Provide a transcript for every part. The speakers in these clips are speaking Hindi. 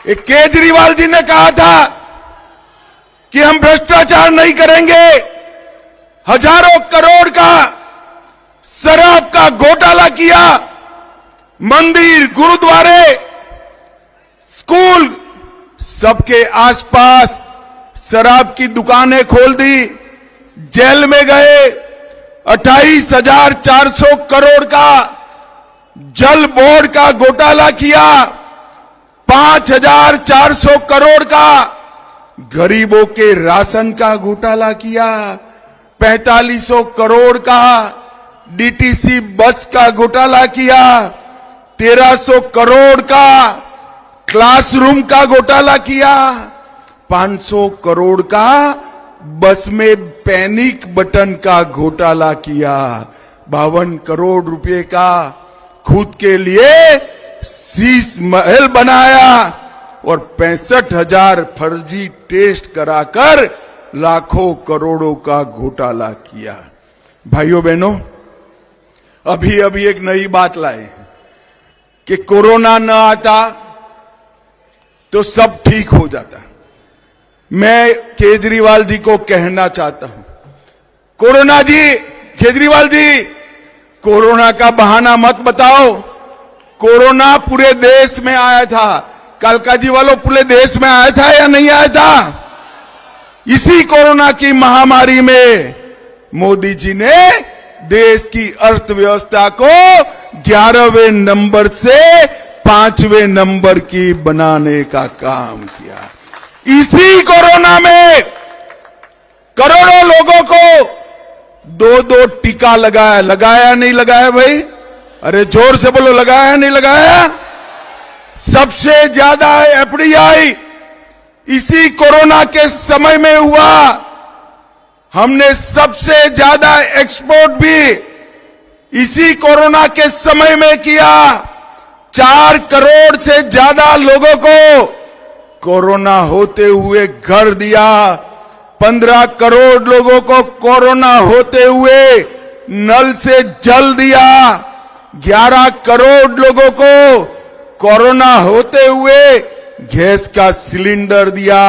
एक केजरीवाल जी ने कहा था कि हम भ्रष्टाचार नहीं करेंगे। हजारों करोड़ का शराब का घोटाला किया, मंदिर, गुरुद्वारे, स्कूल, सबके आसपास शराब की दुकानें खोल दी, जेल में गए। 28,400 करोड़ का जल बोर्ड का घोटाला किया, 5,400 करोड़ का गरीबों के राशन का घोटाला किया, 4500 करोड़ का डीटीसी बस का घोटाला किया, 1300 करोड़ का क्लासरूम का घोटाला किया, 500 करोड़ का बस में पैनिक बटन का घोटाला किया, 52 करोड़ रुपए का खुद के लिए शीश महल बनाया और 65,000 फर्जी टेस्ट कराकर लाखों करोड़ों का घोटाला किया। भाइयों बहनों, अभी अभी एक नई बात लाए कि कोरोना न आता तो सब ठीक हो जाता। मैं केजरीवाल जी को कहना चाहता हूं, कोरोना जी, केजरीवाल जी, कोरोना का बहाना मत बताओ। कोरोना पूरे देश में आया था। कालका जी वालों, पूरे देश में आया था या नहीं आया था? इसी कोरोना की महामारी में मोदी जी ने देश की अर्थव्यवस्था को 11वें नंबर से 5वें नंबर की बनाने का काम किया। इसी कोरोना में करोड़ों लोगों को 2-2 टीका लगाया नहीं लगाया भाई? अरे जोर से बोलो, लगाया नहीं लगाया? सबसे ज्यादा एफडीआई इसी कोरोना के समय में हुआ। हमने सबसे ज्यादा एक्सपोर्ट भी इसी कोरोना के समय में किया। 4 करोड़ से ज्यादा लोगों को कोरोना होते हुए घर दिया, 15 करोड़ लोगों को कोरोना होते हुए नल से जल दिया, 11 करोड़ लोगों को कोरोना होते हुए गैस का सिलेंडर दिया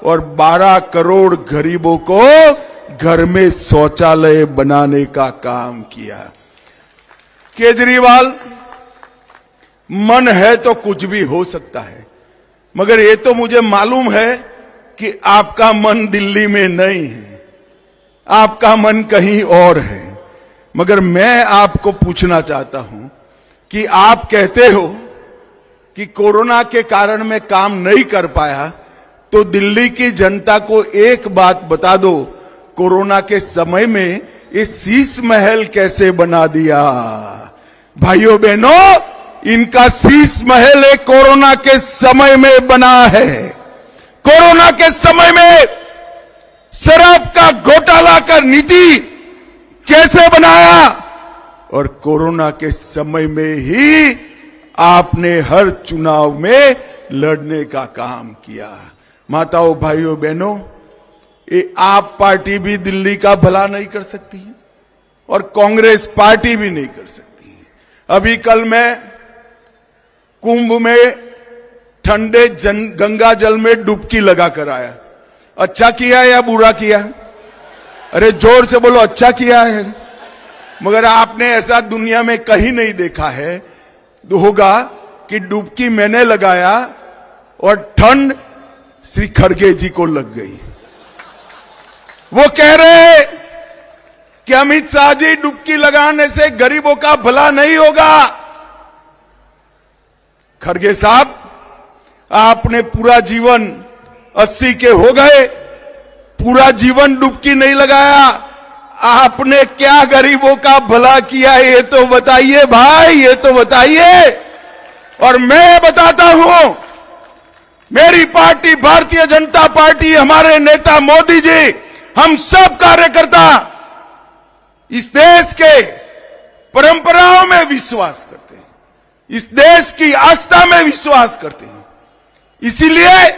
और 12 करोड़ गरीबों को घर में शौचालय बनाने का काम किया। केजरीवाल, मन है तो कुछ भी हो सकता है, मगर ये तो मुझे मालूम है कि आपका मन दिल्ली में नहीं है, आपका मन कहीं और है। मगर मैं आपको पूछना चाहता हूं कि आप कहते हो कि कोरोना के कारण मैं काम नहीं कर पाया, तो दिल्ली की जनता को एक बात बता दो, कोरोना के समय में ये शीश महल कैसे बना दिया? भाइयों बहनों, इनका शीश महल एक कोरोना के समय में बना है। कोरोना के समय में शराब का घोटाला कर नीति कैसे बनाया, और कोरोना के समय में ही आपने हर चुनाव में लड़ने का काम किया। माताओं, भाइयों, बहनों, ये आप पार्टी भी दिल्ली का भला नहीं कर सकती है और कांग्रेस पार्टी भी नहीं कर सकती है। अभी कल मैं कुंभ में ठंडे गंगा जल में डुबकी लगा कर आया। अच्छा किया या बुरा किया? अरे जोर से बोलो, अच्छा किया है। मगर आपने ऐसा दुनिया में कहीं नहीं देखा है होगा कि डुबकी मैंने लगाया और ठंड श्री खड़गे जी को लग गई। वो कह रहे कि अमित शाह जी, डुबकी लगाने से गरीबों का भला नहीं होगा। खड़गे साहब, आपने पूरा जीवन 80 के हो गए, पूरा जीवन डुबकी नहीं लगाया, आपने क्या गरीबों का भला किया, ये तो बताइए भाई, ये तो बताइए। और मैं बताता हूं, मेरी पार्टी भारतीय जनता पार्टी, हमारे नेता मोदी जी, हम सब कार्यकर्ता इस देश के परंपराओं में विश्वास करते हैं, इस देश की आस्था में विश्वास करते हैं। इसीलिए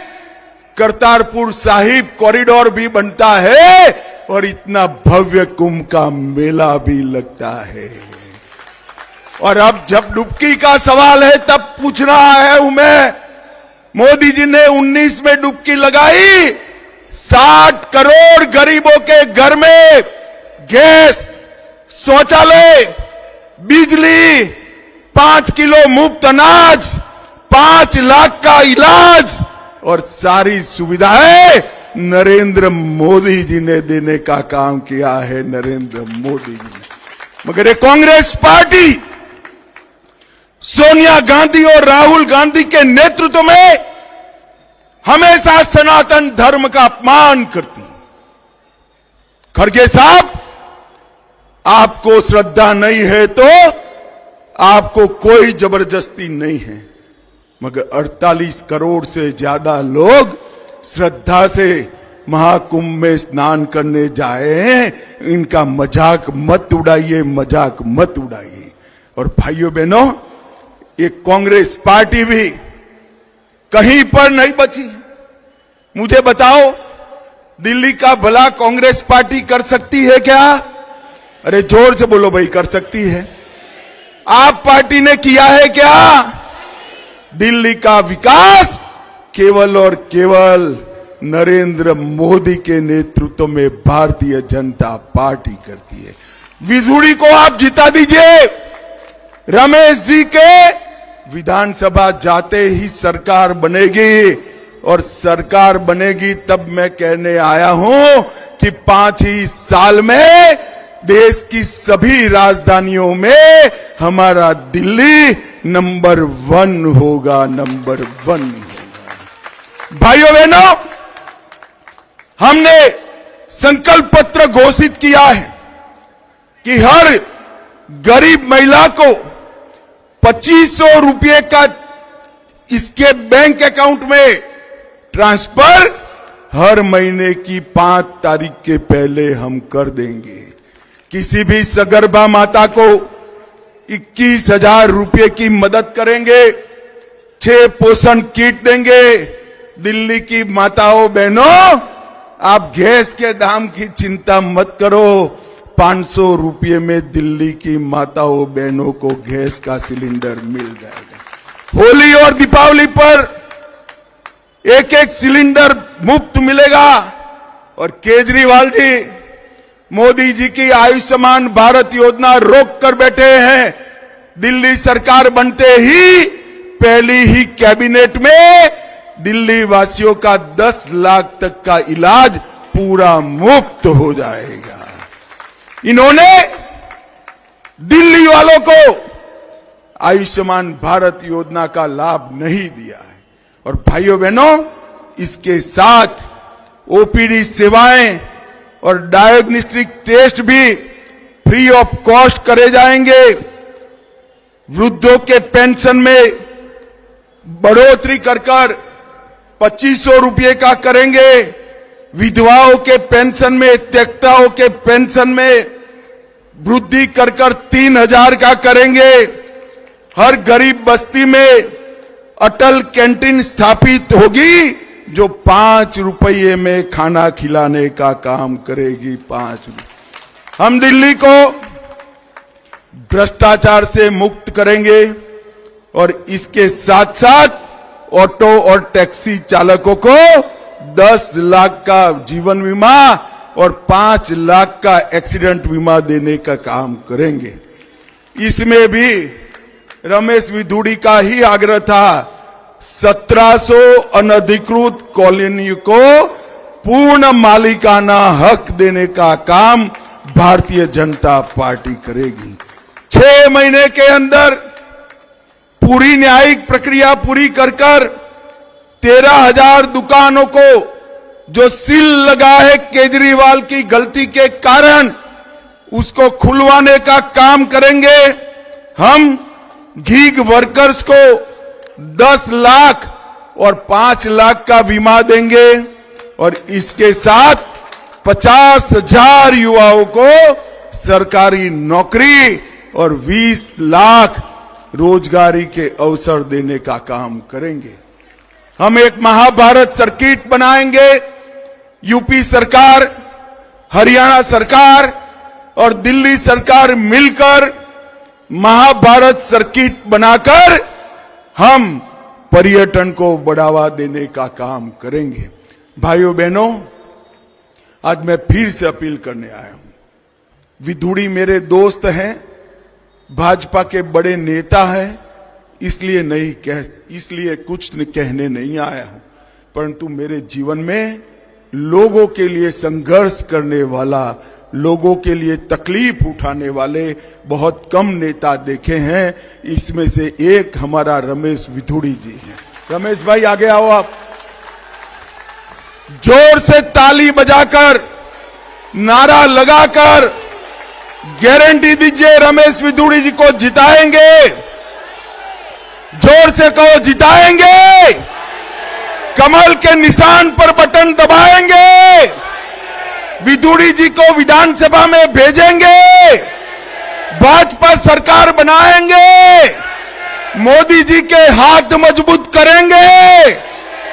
करतारपुर साहिब कॉरिडोर भी बनता है और इतना भव्य कुंभ का मेला भी लगता है। और अब जब डुबकी का सवाल है, तब पूछ रहा है हूं मैं मोदी जी ने 19 में डुबकी लगाई, 60 करोड़ गरीबों के घर में गैस, शौचालय, बिजली, 5 किलो मुफ्त अनाज, 5 लाख का इलाज और सारी सुविधाएं नरेंद्र मोदी जी ने देने का काम किया है। नरेंद्र मोदी जी ने। मगर ये कांग्रेस पार्टी सोनिया गांधी और राहुल गांधी के नेतृत्व में हमेशा सनातन धर्म का अपमान करती है। खड़गे साहब, आपको श्रद्धा नहीं है तो आपको कोई जबरदस्ती नहीं है, मगर 48 करोड़ से ज्यादा लोग श्रद्धा से महाकुंभ में स्नान करने जाए हैं। इनका मजाक मत उड़ाइए, मजाक मत उड़ाइए। और भाइयों बहनों, ये कांग्रेस पार्टी भी कहीं पर नहीं बची। मुझे बताओ, दिल्ली का भला कांग्रेस पार्टी कर सकती है क्या? अरे जोर से बोलो भाई, कर सकती है। आप पार्टी ने किया है क्या? दिल्ली का विकास केवल और केवल नरेंद्र मोदी के नेतृत्व में भारतीय जनता पार्टी करती है। विधुड़ी को आप जिता दीजिए। रमेश जी के विधानसभा जाते ही सरकार बनेगी, और सरकार बनेगी तब मैं कहने आया हूं कि 5 ही साल में देश की सभी राजधानियों में हमारा दिल्ली नंबर 1 होगा, नंबर 1 होगा। भाइयों बहनों, हमने संकल्प पत्र घोषित किया है कि हर गरीब महिला को 2500 रुपये का इसके बैंक अकाउंट में ट्रांसफर हर महीने की 5 तारीख के पहले हम कर देंगे। किसी भी सगर्भा माता को 21,000 रुपये की मदद करेंगे, 6 पोषण किट देंगे। दिल्ली की माताओं बहनों, आप गैस के दाम की चिंता मत करो, 500 रुपये में दिल्ली की माताओं बहनों को गैस का सिलेंडर मिल जाएगा। होली और दीपावली पर 1-1 सिलेंडर मुफ्त मिलेगा। और केजरीवाल जी मोदी जी की आयुष्मान भारत योजना रोक कर बैठे हैं। दिल्ली सरकार बनते ही पहली ही कैबिनेट में दिल्ली वासियों का 10 लाख तक का इलाज पूरा मुफ्त हो जाएगा। इन्होंने दिल्ली वालों को आयुष्मान भारत योजना का लाभ नहीं दिया है। और भाइयों बहनों, इसके साथ ओपीडी सेवाएं और डायग्नोस्टिक टेस्ट भी फ्री ऑफ कॉस्ट करे जाएंगे। वृद्धों के पेंशन में बढ़ोतरी कर 2500 रुपये का करेंगे। विधवाओं के पेंशन में, त्यक्ताओं के पेंशन में वृद्धि कर 3000 का करेंगे। हर गरीब बस्ती में अटल कैंटीन स्थापित होगी, जो 5 रुपये में खाना खिलाने का काम करेगी। 5 रुपये। हम दिल्ली को भ्रष्टाचार से मुक्त करेंगे और इसके साथ साथ ऑटो और टैक्सी चालकों को 10 लाख का जीवन बीमा और 5 लाख का एक्सीडेंट बीमा देने का काम करेंगे। इसमें भी रमेश विधुड़ी का ही आग्रह था। 1700 अनधिकृत कॉलोनी को पूर्ण मालिकाना हक देने का काम भारतीय जनता पार्टी करेगी। 6 महीने के अंदर पूरी न्यायिक प्रक्रिया पूरी कर 13,000 दुकानों को जो सील लगा है केजरीवाल की गलती के कारण, उसको खुलवाने का काम करेंगे। हम गीग वर्कर्स को 10 लाख और 5 लाख का बीमा देंगे और इसके साथ 50,000 युवाओं को सरकारी नौकरी और 20 लाख रोजगारी के अवसर देने का काम करेंगे। हम एक महाभारत सर्किट बनाएंगे। यूपी सरकार, हरियाणा सरकार और दिल्ली सरकार मिलकर महाभारत सर्किट बनाकर हम पर्यटन को बढ़ावा देने का काम करेंगे। भाइयों बहनों, आज मैं फिर से अपील करने आया हूं। विधुड़ी मेरे दोस्त हैं, भाजपा के बड़े नेता हैं, इसलिए कुछ कहने नहीं आया हूं, परंतु मेरे जीवन में लोगों के लिए संघर्ष करने वाला, लोगों के लिए तकलीफ उठाने वाले बहुत कम नेता देखे हैं। इसमें से एक हमारा रमेश विधुड़ी जी हैं। रमेश भाई आगे आओ। आप जोर से ताली बजाकर, नारा लगाकर गारंटी दीजिए रमेश विधुड़ी जी को जिताएंगे। जोर से कहो, जिताएंगे। कमल के निशान पर बटन दबाएंगे। विधुड़ी जी को विधानसभा में भेजेंगे। भाजपा सरकार बनाएंगे। मोदी जी के हाथ मजबूत करेंगे।